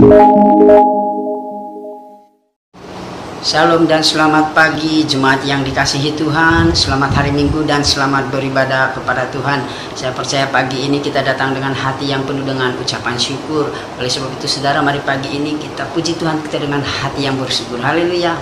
Shalom dan selamat pagi jemaat yang dikasihi Tuhan. Selamat hari Minggu dan selamat beribadah kepada Tuhan. Saya percaya pagi ini kita datang dengan hati yang penuh dengan ucapan syukur. Oleh sebab itu saudara, mari pagi ini kita puji Tuhan kita dengan hati yang bersyukur. Haleluya.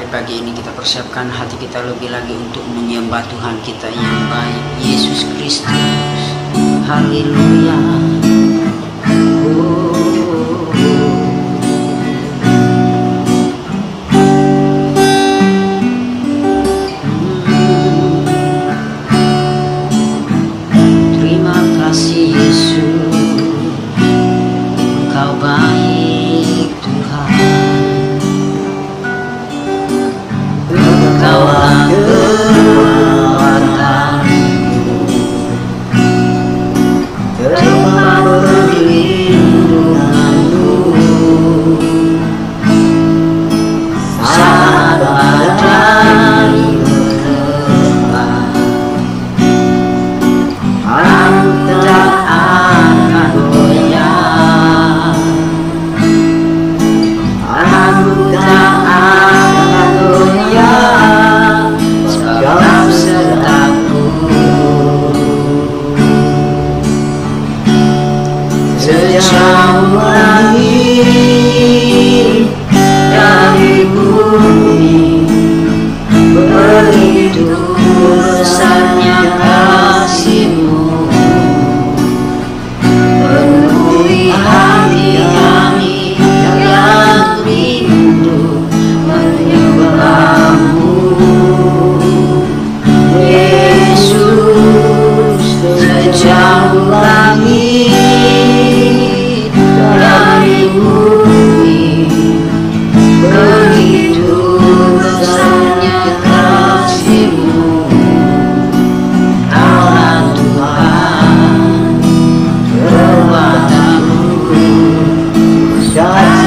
Pagi ini kita persiapkan hati kita lebih lagi untuk menyembah Tuhan kita yang baik, Yesus Kristus. Haleluya. Terima kasih Yesus, Engkau baik Tuhan. Kaulah kekuatanku, tempat berlindung. sejauh langit dari bumi, begitu besarnya kasih-Mu, penuhi hati kami yang rindu menyembah-Mu. Yesus, sejauh langit dari bumi, begitu besarnya kasih-Mu, Allah Tuhan, kekuatan-Mu,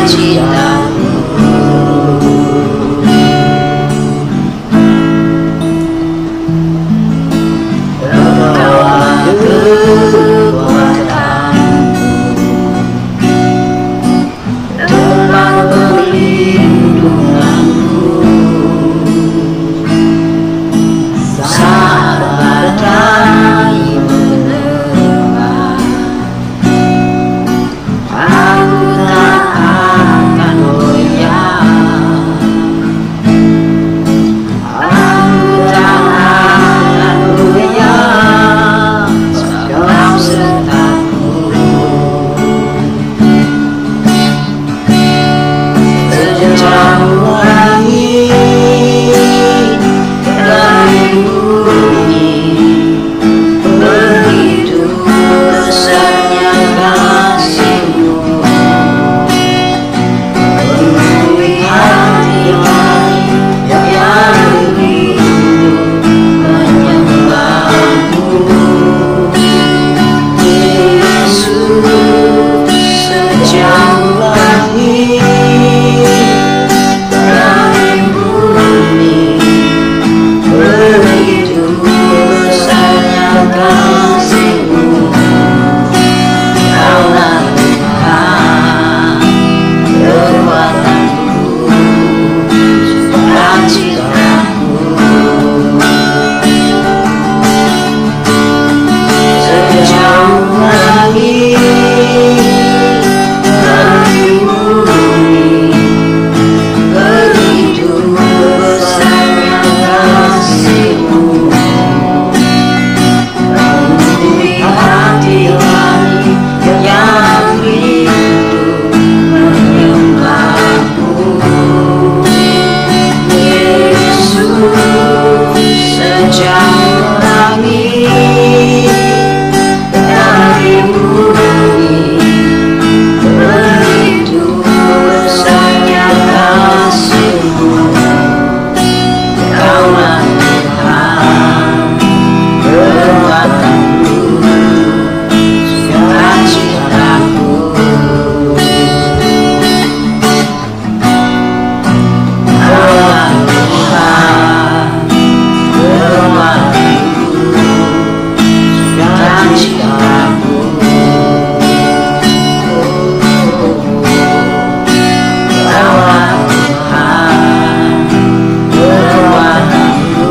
cinta-Mu. Engkaulah kekuatan-Mu, tempat perlindungan-Mu, saat badai menerpa, aku tak akan goyah, aku tak akan goyah, sebab serta-Mu. Sejauh langit dari bumi, begitu besarnya kasih-Mu, penuhi hati kami yang rindu menyembah-Mu. Yesus, sejauh langit dari bumi, begitu besarnya kasih-Mu, Kaulah Tuhan, kekuatan-Ku, sukacita-Ku. Sejauh langit dari bumi, begitu besarnya kasih-Mu, penuhi hati kami yang rindu menyembah-Mu. Yesus, sejauh langit dari bumi, begitu besarnya kasih-Mu, Kaulah Tuhan, kekuatan-Ku, sukacita-Ku. Kaulah Tuhan, kekuatan-Ku, sukacita-Ku. Kaulah Tuhan, kekuatan-Ku,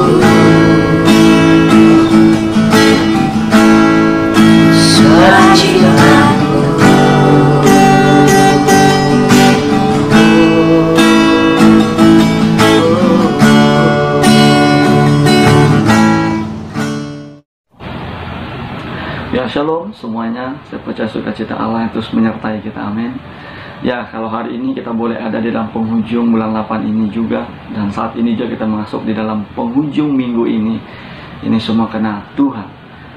sukacita-Ku. Ya, shalom semuanya. Saya percaya sukacita Allah yang terus menyertai kita. Amin. Ya, kalau hari ini kita boleh ada di dalam penghujung bulan 8 ini juga, dan saat ini juga kita masuk di dalam penghujung minggu ini. Ini semua karena Tuhan,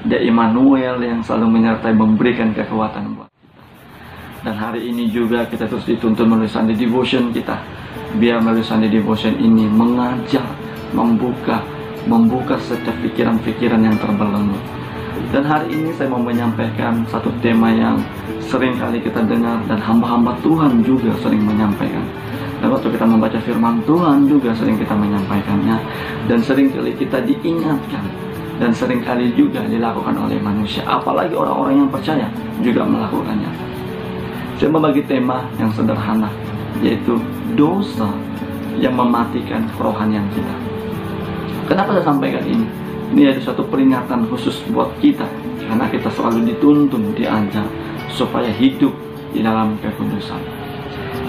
Dia Immanuel yang selalu menyertai, memberikan kekuatan buat kita. Dan hari ini juga kita terus dituntun melalui Sunday Devotion kita. Biar melalui Sunday Devotion ini mengajar, membuka setiap pikiran-pikiran yang terbelenggu. Dan hari ini saya mau menyampaikan satu tema yang sering kali kita dengar dan hamba-hamba Tuhan juga sering menyampaikan. Dan waktu kita membaca firman Tuhan juga sering kita menyampaikannya, dan sering kali kita diingatkan, dan sering kali juga dilakukan oleh manusia, apalagi orang-orang yang percaya juga melakukannya. Saya membagi tema yang sederhana, yaitu dosa yang mematikan kerohanian kita. Kenapa saya sampaikan ini? Ini ada satu peringatan khusus buat kita, karena kita selalu dituntun, diajar supaya hidup di dalam kekudusan.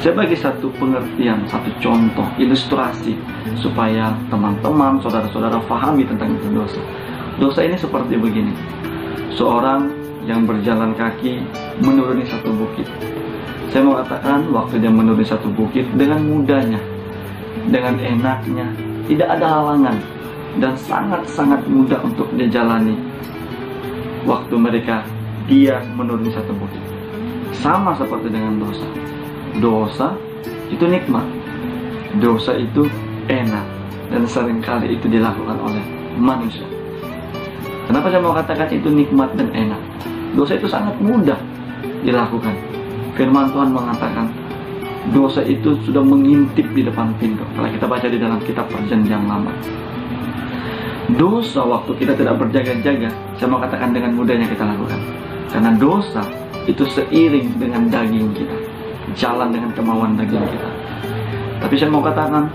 Saya bagi satu pengertian, satu contoh, ilustrasi supaya teman-teman, saudara-saudara pahami tentang itu dosa. Dosa ini seperti begini. Seorang yang berjalan kaki menuruni satu bukit. Saya mau katakan waktu dia menuruni satu bukit dengan mudahnya, dengan enaknya, tidak ada halangan, dan sangat-sangat mudah untuk dia jalani. Waktu dia menuruni satu bukit. Sama seperti dengan dosa. Dosa itu nikmat, dosa itu enak, dan seringkali itu dilakukan oleh manusia. Kenapa saya mau katakan itu nikmat dan enak? Dosa itu sangat mudah dilakukan. Firman Tuhan mengatakan dosa itu sudah mengintip di depan pintu. Kalau kita baca di dalam kitab Perjanjian Lama, dosa waktu kita tidak berjaga-jaga, saya mau katakan dengan mudahnya kita lakukan. Karena dosa itu seiring dengan daging kita, jalan dengan kemauan daging kita. Tapi saya mau katakan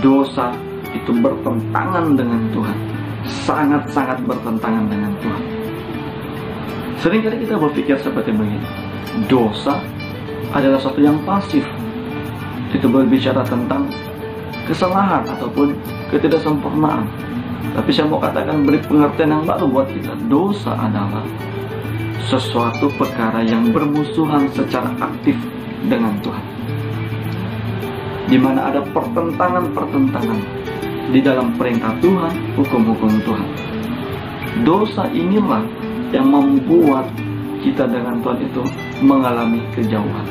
dosa itu bertentangan dengan Tuhan, sangat-sangat bertentangan dengan Tuhan. Seringkali kita berpikir seperti begini, dosa adalah sesuatu yang pasif. Itu berbicara tentang kesalahan ataupun ketidaksempurnaan. Tapi saya mau katakan beri pengertian yang baru buat kita. Dosa adalah sesuatu perkara yang bermusuhan secara aktif dengan Tuhan, di mana ada pertentangan di dalam perintah Tuhan, hukum-hukum Tuhan. Dosa inilah yang membuat kita dengan Tuhan itu mengalami kejauhan.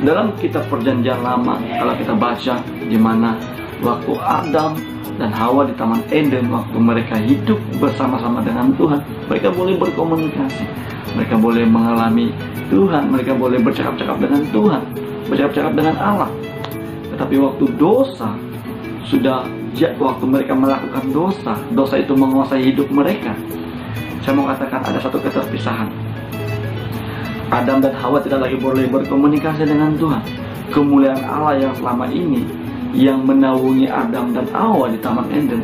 Dalam kitab Perjanjian Lama, kalau kita baca di mana waktu Adam dan Hawa di Taman Eden, waktu mereka hidup bersama-sama dengan Tuhan, mereka boleh berkomunikasi, mereka boleh mengalami Tuhan, mereka boleh bercakap-cakap dengan Tuhan, bercakap-cakap dengan Allah. Tetapi waktu dosa waktu mereka melakukan dosa itu menguasai hidup mereka. Saya mau katakan ada satu keterpisahan. Adam dan Hawa tidak lagi boleh berkomunikasi dengan Tuhan. Kemuliaan Allah yang selama ini yang menaungi Adam dan Hawa di Taman Eden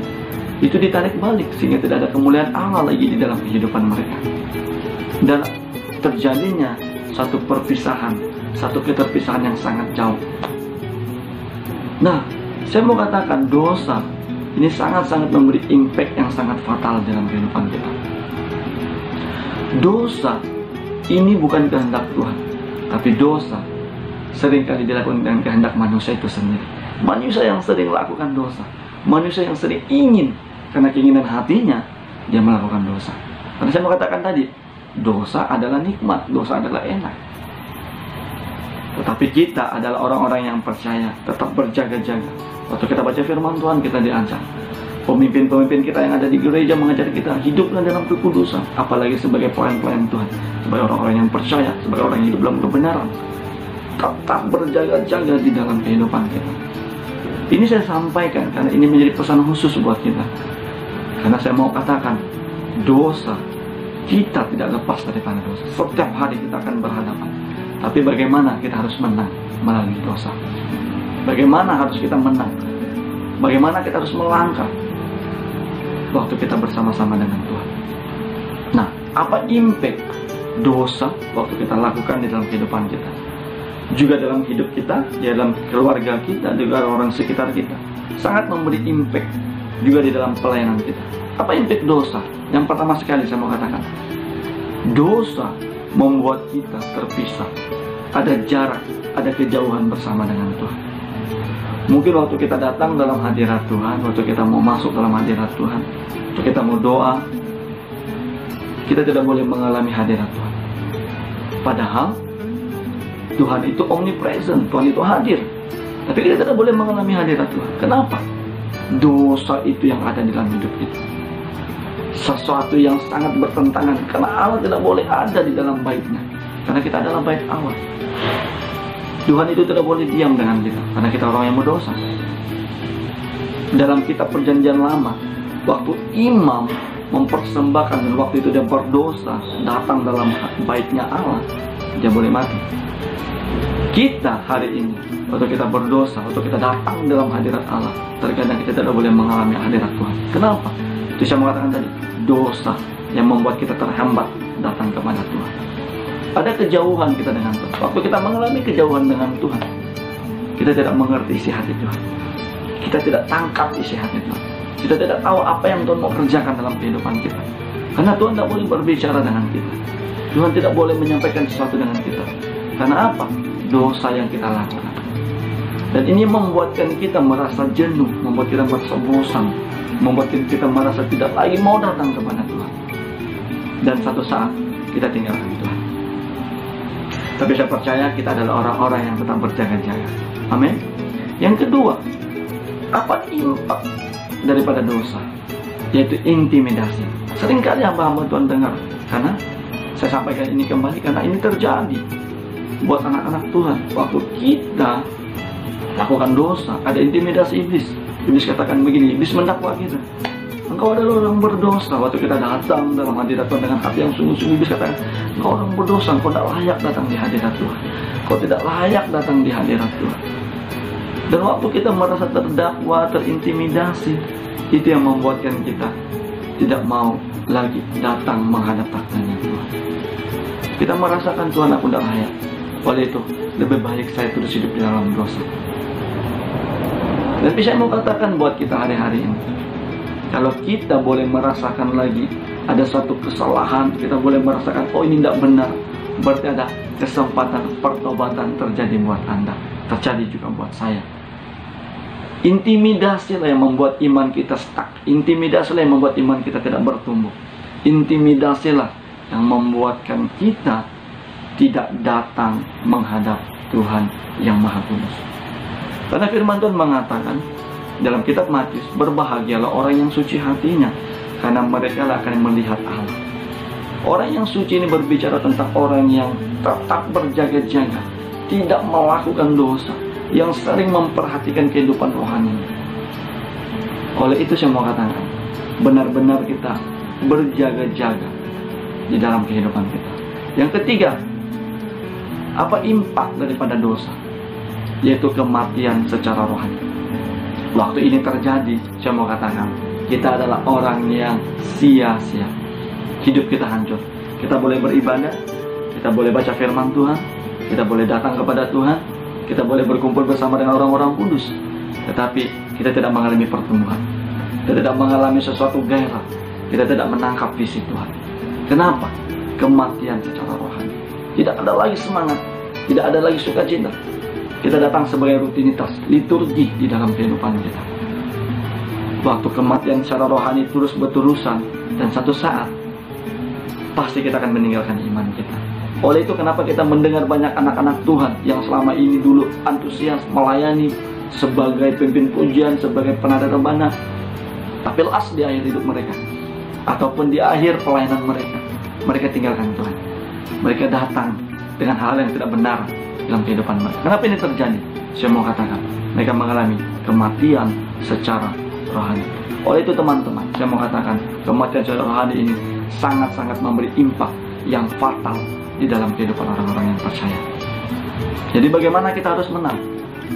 itu ditarik balik, sehingga tidak ada kemuliaan Allah lagi di dalam kehidupan mereka. Dan terjadinya satu perpisahan, satu keterpisahan yang sangat jauh. Nah, saya mau katakan dosa ini sangat-sangat memberi impact yang sangat fatal dalam kehidupan kita. Dosa ini bukan kehendak Tuhan, tapi dosa seringkali dilakukan dengan kehendak manusia itu sendiri. Manusia yang sering melakukan dosa, manusia yang sering ingin, karena keinginan hatinya dia melakukan dosa. Karena saya mau katakan tadi, dosa adalah nikmat, dosa adalah enak. Tetapi kita adalah orang-orang yang percaya, tetap berjaga-jaga. Waktu kita baca firman Tuhan, kita diajar. Pemimpin-pemimpin kita yang ada di gereja mengajar kita hiduplah dalam kekudusan, apalagi sebagai pelayan-pelayan Tuhan, sebagai orang-orang yang percaya, sebagai orang yang hidup dalam kebenaran. Tetap berjaga-jaga di dalam kehidupan kita. Ini saya sampaikan karena ini menjadi pesan khusus buat kita. Karena saya mau katakan, dosa kita tidak lepas daripada dosa. Setiap hari kita akan berhadapan. Tapi bagaimana kita harus menang melalui dosa? Bagaimana harus kita menang? Bagaimana kita harus melangkah waktu kita bersama-sama dengan Tuhan? Nah, apa impact dosa waktu kita lakukan di dalam kehidupan kita? Juga dalam hidup kita, ya dalam keluarga kita, juga orang sekitar kita. Sangat memberi impact juga di dalam pelayanan kita. Apa impact dosa? Yang pertama sekali saya mau katakan, dosa membuat kita terpisah. Ada jarak, ada kejauhan bersama dengan Tuhan. Mungkin waktu kita datang dalam hadirat Tuhan, waktu kita mau masuk dalam hadirat Tuhan, waktu kita mau doa, kita tidak boleh mengalami hadirat Tuhan. Padahal Tuhan itu omnipresent, Tuhan itu hadir. Tapi kita tidak boleh mengalami hadirat Tuhan. Kenapa? Dosa itu yang ada di dalam hidup kita. Sesuatu yang sangat bertentangan, karena Allah tidak boleh ada di dalam baitnya, karena kita adalah bait Allah. Tuhan itu tidak boleh diam dengan kita, karena kita orang yang berdosa. Dalam kitab Perjanjian Lama, waktu imam mempersembahkan dan waktu itu dia berdosa datang dalam baitnya Allah, dia boleh mati. Kita hari ini, waktu kita berdosa, waktu kita datang dalam hadirat Allah, terkadang kita tidak boleh mengalami hadirat Tuhan. Kenapa? Itu saya mengatakan tadi, dosa yang membuat kita terhambat datang kepada Tuhan. Ada kejauhan kita dengan Tuhan. Waktu kita mengalami kejauhan dengan Tuhan, kita tidak mengerti isi hati Tuhan. Kita tidak tangkap isi hati Tuhan. Kita tidak tahu apa yang Tuhan mau kerjakan dalam kehidupan kita. Karena Tuhan tidak boleh berbicara dengan kita. Tuhan tidak boleh menyampaikan sesuatu dengan kita. Karena apa? Dosa yang kita lakukan. Dan ini membuatkan kita merasa jenuh, membuat kita merasa bosan, membuat kita merasa tidak lagi mau datang kepada Tuhan. Dan satu saat kita tinggalkan Tuhan. Tapi saya percaya kita adalah orang-orang yang tetap berjaga-jaga. Amin. Yang kedua, apa impak daripada dosa? Yaitu intimidasi. Seringkali hamba-hamba Tuhan dengar. Karena saya sampaikan ini kembali, karena ini terjadi buat anak-anak Tuhan. Waktu kita lakukan dosa, ada intimidasi iblis. Iblis katakan begini, iblis mendakwa kita. Engkau adalah orang berdosa. Waktu kita datang dalam hadirat Tuhan dengan hati yang sungguh-sungguh, iblis katakan, engkau orang berdosa, engkau tidak layak datang di hadirat Tuhan. Engkau tidak layak datang di hadirat Tuhan. Dan waktu kita merasa terdakwa, terintimidasi, itu yang membuatkan kita tidak mau lagi datang menghadap tahtanya Tuhan. Kita merasakan Tuhan, aku tidak layak. Oleh itu, lebih baik saya terus hidup di dalam dosa. Tapi saya mau katakan buat kita hari-hari ini, kalau kita boleh merasakan lagi ada suatu kesalahan, kita boleh merasakan, oh ini tidak benar, berarti ada kesempatan pertobatan terjadi buat Anda, terjadi juga buat saya. Intimidasilah yang membuat iman kita stuck. Intimidasilah yang membuat iman kita tidak bertumbuh. Intimidasilah yang membuatkan kita tidak datang menghadap Tuhan yang Maha Kudus. Karena firman Tuhan mengatakan dalam kitab Matius, berbahagialah orang yang suci hatinya, karena mereka akan melihat Allah. Orang yang suci ini berbicara tentang orang yang tetap berjaga-jaga, tidak melakukan dosa, yang sering memperhatikan kehidupan rohani. Oleh itu saya mau katakan, benar-benar kita berjaga-jaga di dalam kehidupan kita. Yang ketiga, apa impak daripada dosa? Yaitu kematian secara rohani. Waktu ini terjadi, saya mau katakan, kita adalah orang yang sia-sia. Hidup kita hancur. Kita boleh beribadah, kita boleh baca firman Tuhan, kita boleh datang kepada Tuhan, kita boleh berkumpul bersama dengan orang-orang kudus, tetapi kita tidak mengalami pertumbuhan. Kita tidak mengalami sesuatu gairah. Kita tidak menangkap visi Tuhan. Kenapa? Kematian secara rohani. Tidak ada lagi semangat, tidak ada lagi sukacita. Kita datang sebagai rutinitas, liturgi di dalam kehidupan kita. Waktu kematian secara rohani terus berterusan, dan satu saat pasti kita akan meninggalkan iman kita. Oleh itu kenapa kita mendengar banyak anak-anak Tuhan yang selama ini dulu antusias melayani sebagai pemimpin pujian, sebagai penada rebana, tapi las di akhir hidup mereka, ataupun di akhir pelayanan mereka, mereka tinggalkan Tuhan. Mereka datang dengan hal yang tidak benar dalam kehidupan mereka. Kenapa ini terjadi? Saya mau katakan, mereka mengalami kematian secara rohani. Oleh itu teman-teman, saya mau katakan, kematian secara rohani ini sangat-sangat memberi impak yang fatal di dalam kehidupan orang-orang yang percaya. Jadi bagaimana kita harus menang?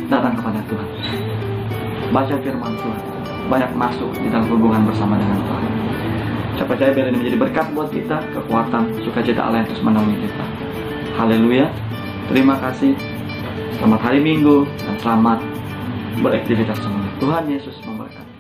Datang kepada Tuhan, baca firman Tuhan, banyak masuk di dalam hubungan bersama dengan Tuhan. Saya percaya biar ini menjadi berkat buat kita, kekuatan, sukacita Allah yang terus menolong kita. Haleluya. Terima kasih. Selamat hari Minggu dan selamat beraktivitas semua. Tuhan Yesus memberkati.